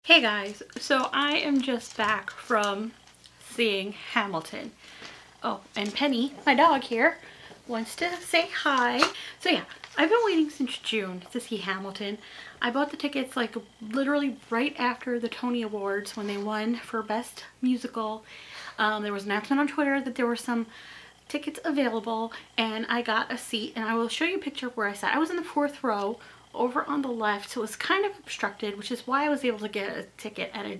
Hey guys, so I am just back from seeing Hamilton. Oh, and Penny, my dog here, wants to say hi. So yeah, I've been waiting since June to see Hamilton. I bought the tickets like literally right after the Tony Awards when they won for Best Musical. There was an announcement on Twitter that there were some tickets available and I got a seat, and I will show you a picture of where I sat. I was in the 4th row over on the left, so it was kind of obstructed, which is why I was able to get a ticket at a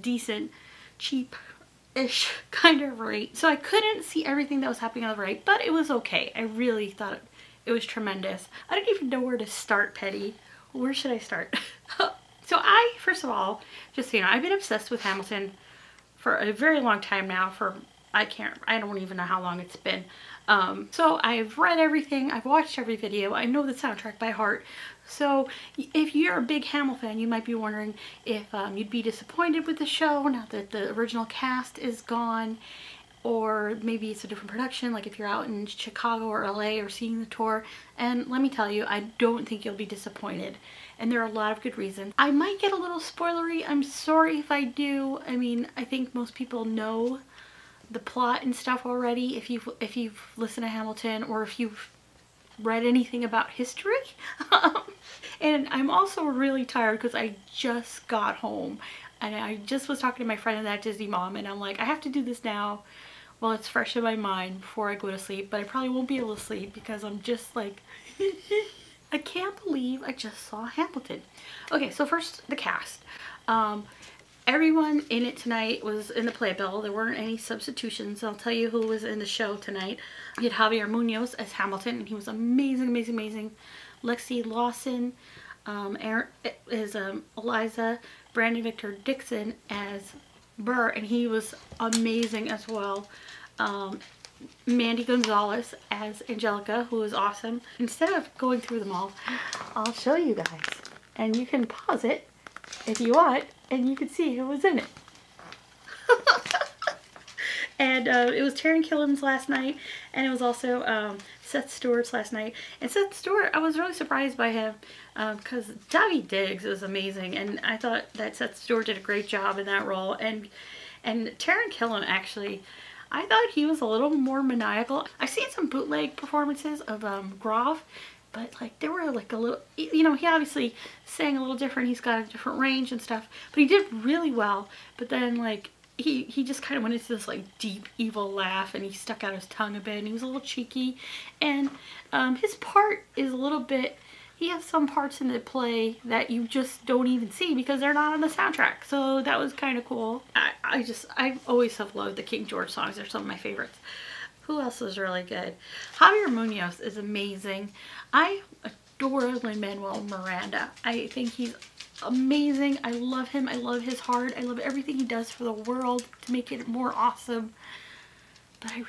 decent, cheap-ish kind of rate. So I couldn't see everything that was happening on the right, but it was okay. I really thought it was tremendous. I don't even know where to start, Petty. Where should I start? So first of all, just so you know, I've been obsessed with Hamilton for a very long time now, I don't even know how long it's been. So I've read everything, I've watched every video, I know the soundtrack by heart. So if you're a big Hamill fan, you might be wondering if you'd be disappointed with the show now that the original cast is gone, or maybe it's a different production, like if you're out in Chicago or LA or seeing the tour. And let me tell you, I don't think you'll be disappointed. And there are a lot of good reasons. I might get a little spoilery, I'm sorry if I do. I mean, I think most people know the plot and stuff already if you've listened to Hamilton, or if you've read anything about history. And I'm also really tired because I just got home and I just was talking to my friend and that Disney mom, and I'm like, I have to do this now while it's fresh in my mind before I go to sleep, but I probably won't be able to sleep because I'm just like I can't believe I just saw Hamilton. Okay, so first the cast. Everyone in it tonight was in the playbill. There weren't any substitutions. I'll tell you who was in the show tonight. You had Javier Munoz as Hamilton, and he was amazing, amazing, amazing. Lexi Lawson is Eliza. Brandon Victor Dixon as Burr, and he was amazing as well. Mandy Gonzalez as Angelica, who was awesome. Instead of going through them all, I'll show you guys, and you can pause it if you want, and you can see who was in it. And it was Taran Killam's last night, and it was also Seth Stewart's last night. And Seth Stewart, I was really surprised by him because Daveed Diggs is amazing, and I thought that Seth Stewart did a great job in that role. And Taran Killam, actually, I thought he was a little more maniacal. I've seen some bootleg performances of Grov, but like they were like a little, you know, he obviously sang a little different. He's got a different range and stuff, but he did really well. But then like he just kind of went into this like deep evil laugh, and he stuck out his tongue a bit, and he was a little cheeky. And his part is a little bit, he has some parts in the play that you just don't even see because they're not on the soundtrack. So that was kind of cool. I always have loved the King George songs. They're some of my favorites. Who else is really good? Javier Munoz is amazing. I adore Lin-Manuel Miranda. I think he's amazing. I love him. I love his heart. I love everything he does for the world to make it more awesome. But I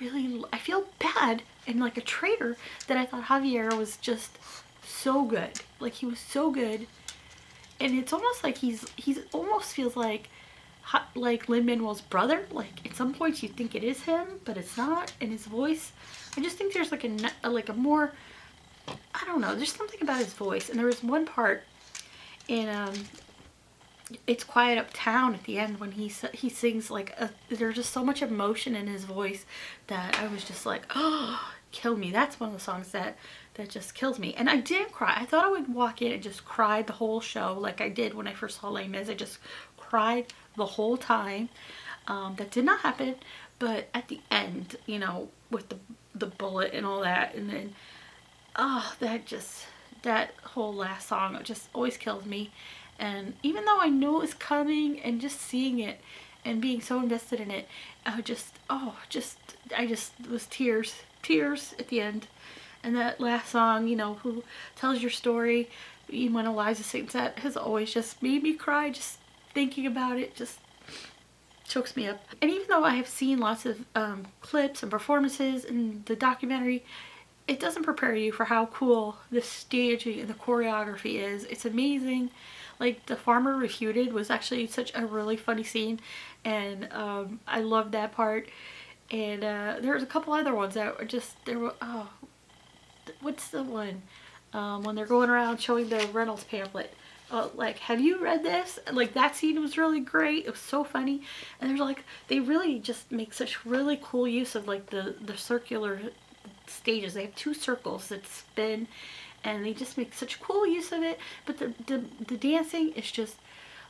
feel bad and like a traitor that I thought Javier was just so good. Like he was so good. And it's almost like he's almost feels like Lin-Manuel's brother. Like at some points you think it is him, but it's not. And his voice, I just think there's like a more, I don't know, there's something about his voice. And there was one part in It's Quiet Uptown at the end when he sings like there's just so much emotion in his voice that I was just like, oh, kill me. That's one of the songs that just kills me. And I didn't cry. I thought I would walk in and just cry the whole show like I did when I first saw Les Mis. I just cried the whole time. That did not happen, but at the end, you know, with the bullet and all that, and then that whole last song just always kills me. And even though I know it's coming, and just seeing it and being so invested in it, I just was tears at the end. And that last song, you know, Who Tells Your Story, even when Eliza sings that, has always just made me cry. Just thinking about it just chokes me up. And even though I have seen lots of clips and performances in the documentary, it doesn't prepare you for how cool the staging and the choreography is. It's amazing. Like the Farmer Refuted was actually such a really funny scene, and I loved that part. And there's a couple other ones that were just, what's the one when they're going around showing the Reynolds pamphlet? like, have you read this? Like, that scene was really great. It was so funny. And there's like, they really just make such really cool use of like the circular stages. They have 2 circles that spin, and they just make such cool use of it. But the dancing is just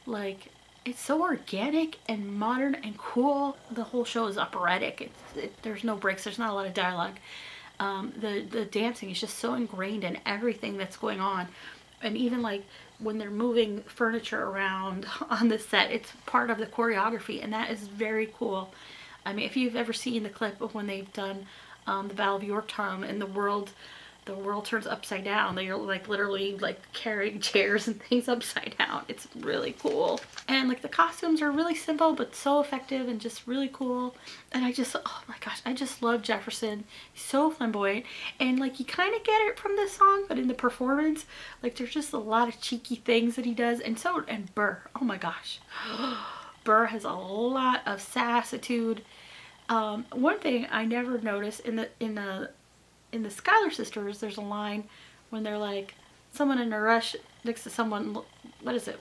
like, it's so organic and modern and cool. The whole show is operatic. There's no breaks. There's not a lot of dialogue. The dancing is just so ingrained in everything that's going on. And even like when they're moving furniture around on the set, it's part of the choreography, and that is very cool. I mean, if you've ever seen the clip of when they've done the Battle of Yorktown and the world turns upside down, they're like literally like carrying chairs and things upside down. It's really cool. And like the costumes are really simple but so effective and just really cool. And I just, oh my gosh, I just love Jefferson. He's so flamboyant, and like you kind of get it from this song, but in the performance, like there's just a lot of cheeky things that he does. And Burr, oh my gosh. Burr has a lot of sassitude. One thing I never noticed in the Schuyler Sisters, there's a line when they're like, someone in a rush next to someone, what is it?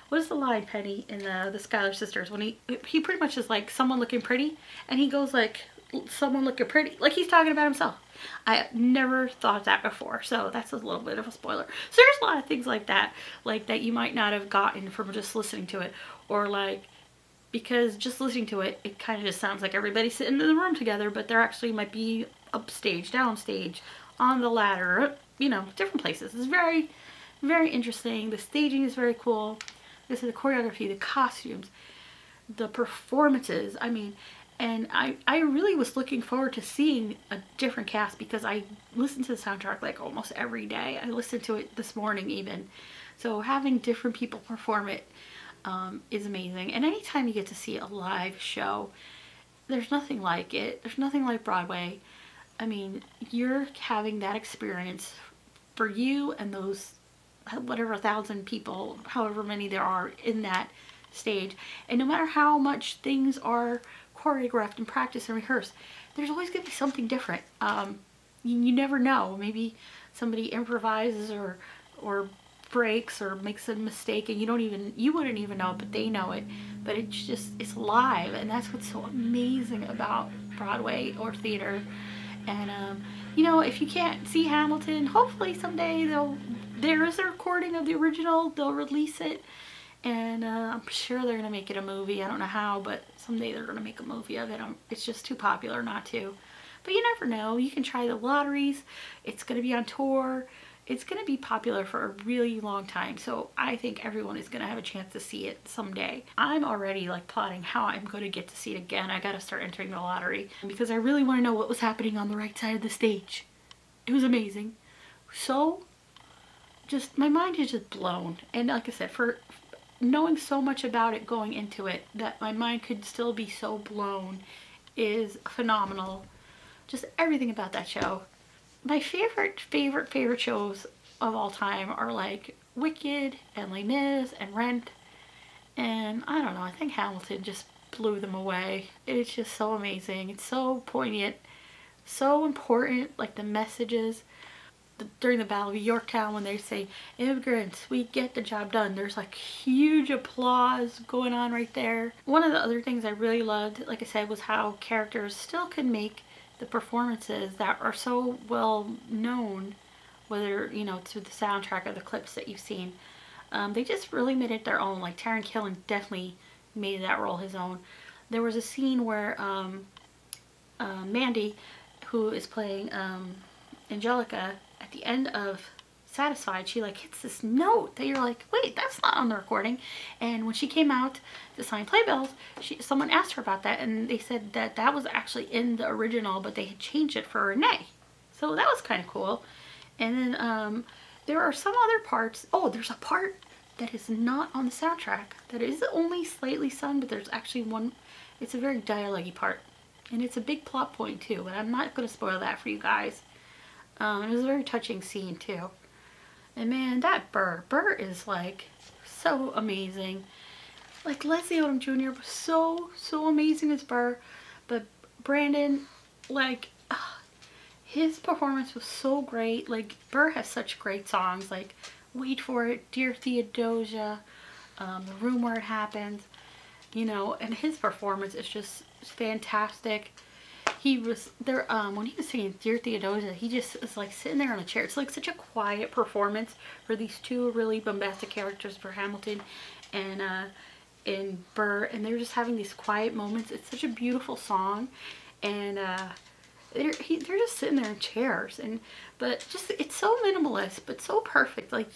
What is the line, Penny, in the Schuyler Sisters? When he pretty much is like, someone looking pretty, and he goes like, someone looking pretty, like he's talking about himself. I never thought that before, so that's a little bit of a spoiler. So there's a lot of things like that you might not have gotten from just listening to it, or like, because just listening to it, it kind of just sounds like everybody's sitting in the room together, but there actually might be upstage, downstage, on the ladder, you know, different places. It's very, very interesting. The staging is very cool. This is the choreography, the costumes, the performances. I mean, and I really was looking forward to seeing a different cast, because I listen to the soundtrack like almost every day. I listened to it this morning even. So having different people perform it is amazing. And anytime you get to see a live show, there's nothing like it. There's nothing like Broadway. I mean, you're having that experience for you and those whatever 1,000 people, however many there are in that stage. And no matter how much things are choreographed and practiced and rehearsed, there's always going to be something different. You never know. Maybe somebody improvises or breaks or makes a mistake, and you wouldn't even know, but they know it. But it's live, and that's what's so amazing about Broadway or theater. And you know, if you can't see Hamilton, hopefully someday there is a recording of the original. They'll release it, and I'm sure they're gonna make it a movie. I don't know how, but someday they're gonna make a movie of it. It's just too popular not to. But you never know. You can try the lotteries. It's gonna be on tour. It's going to be popular for a really long time, so I think everyone is going to have a chance to see it someday. I'm already like plotting how I'm going to get to see it again. I got to start entering the lottery because I really want to know what was happening on the right side of the stage. It was amazing. So just my mind is just blown, and like I said, for knowing so much about it going into it, that my mind could still be so blown is phenomenal. Just everything about that show. My favorite shows of all time are like Wicked and Les Mis and Rent, and I don't know, I think Hamilton just blew them away. It's just so amazing. It's so poignant, so important, like the messages. During the Battle of Yorktown, when they say, immigrants, we get the job done, there's like huge applause going on right there. One of the other things I really loved, like I said, was how characters still could make the performances that are so well known, whether, you know, through the soundtrack or the clips that you've seen. They just really made it their own. Like Taron Killam definitely made that role his own. There was a scene where Mandy, who is playing Angelica, at the end of Satisfied, she like hits this note that you're like, wait, that's not on the recording. And when she came out to sign playbills, someone asked her about that, and they said that that was actually in the original, but they had changed it for Renee. So that was kind of cool. And then there are some other parts. Oh, there's a part that is not on the soundtrack that is only slightly sung, but there's actually one. It's a very dialogue-y part, and it's a big plot point too, but I'm not going to spoil that for you guys. It was a very touching scene too. And man, that Burr is like so amazing. Like Leslie Odom Jr. was so amazing as Burr, but Brandon, like his performance was so great. Like Burr has such great songs, like Wait for it, Dear Theodosia, The Room Where It Happens, you know, and his performance is just fantastic. He was there, when he was singing Dear Theodosia, he just is like sitting there on a chair. It's like such a quiet performance for these two really bombastic characters, for Hamilton and Burr, and they're just having these quiet moments. It's such a beautiful song, and they're just sitting there in chairs, but just, it's so minimalist but so perfect. Like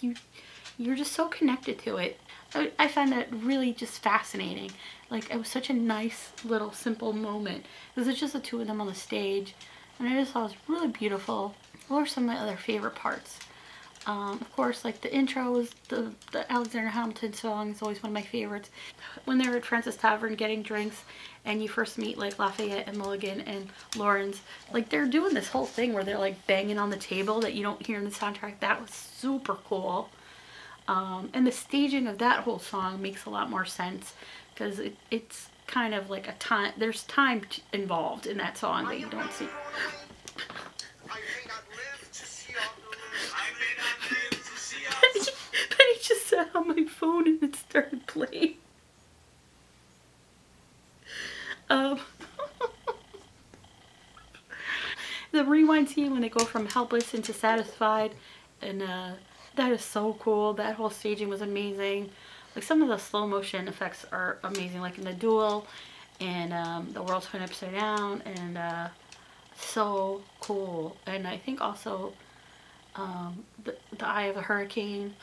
you're just so connected to it. I find that really just fascinating. Like, it was such a nice little simple moment. It was just the two of them on the stage, and I just thought it was really beautiful. What are some of my other favorite parts? Of course, like the intro was the Alexander Hamilton song is always one of my favorites. When they're at Francis Tavern getting drinks, and you first meet like Lafayette and Mulligan and Lawrence, like they're doing this whole thing where they're like banging on the table that you don't hear in the soundtrack. That was super cool. And the staging of that whole song makes a lot more sense, because it's kind of like a time, there's time involved in that song that you don't see. Penny just sat on my phone and it started playing. The rewind scene when they go from helpless into satisfied, and that is so cool. That whole staging was amazing. Like, some of the slow motion effects are amazing, like in the duel, and the world's turned upside down, and so cool. And I think also the Eye of the Hurricane.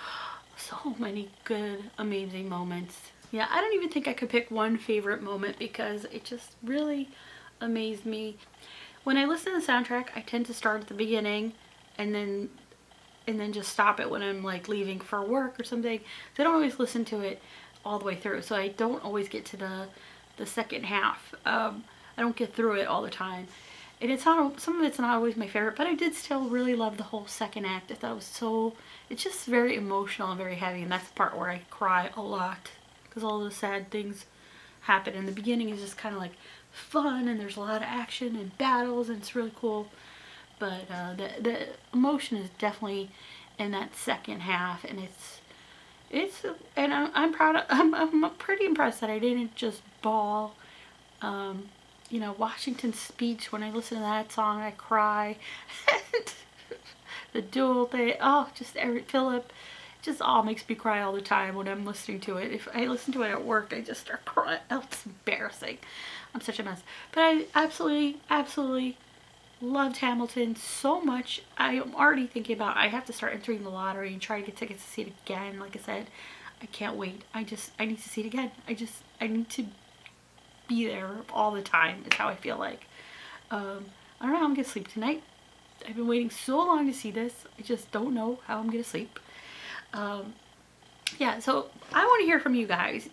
So many good, amazing moments. Yeah, I don't even think I could pick one favorite moment, because it just really amazed me. When I listen to the soundtrack, I tend to start at the beginning and then just stop it when I'm like leaving for work or something. So I don't always listen to it all the way through, so I don't always get to the second half. I don't get through it all the time, and it's not, some of it's not always my favorite, but I did still really love the whole second act. I thought it was so, it's just very emotional and very heavy, and that's the part where I cry a lot, because all the sad things happen. And the beginning is just kind of like fun, and there's a lot of action and battles, and it's really cool. But the emotion is definitely in that second half, and and I'm proud of, I'm pretty impressed that I didn't just bawl. You know, Washington's speech, when I listen to that song, I cry. The duel thing, oh, just Philip, just all makes me cry all the time when I'm listening to it. If I listen to it at work, I just start crying. Oh, it's embarrassing. I'm such a mess. But I absolutely loved Hamilton so much. I am already thinking about, I have to start entering the lottery and try to get tickets to see it again. Like I said, I can't wait. I need to see it again. I need to be there all the time, is how I feel like. I don't know how I'm gonna sleep tonight. I've been waiting so long to see this. I just don't know how I'm gonna sleep. Yeah, so I want to hear from you guys.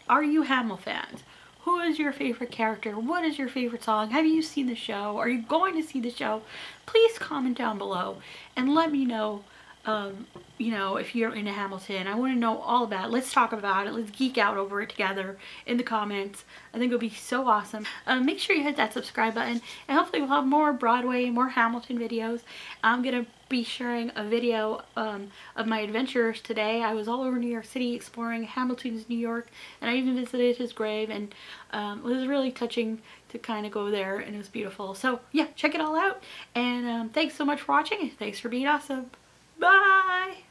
Are you HamilFans? Who is your favorite character? What is your favorite song? Have you seen the show? Are you going to see the show? Please comment down below and let me know, you know, if you're into Hamilton. I want to know all about it. Let's talk about it. Let's geek out over it together in the comments. I think it would be so awesome. Make sure you hit that subscribe button, and hopefully we'll have more Broadway, more Hamilton videos. I'm going to be sharing a video of my adventures today. I was all over New York City exploring Hamilton's New York, and I even visited his grave, and it was really touching to kind of go there, and it was beautiful. So yeah, check it all out, and thanks so much for watching, and thanks for being awesome. Bye!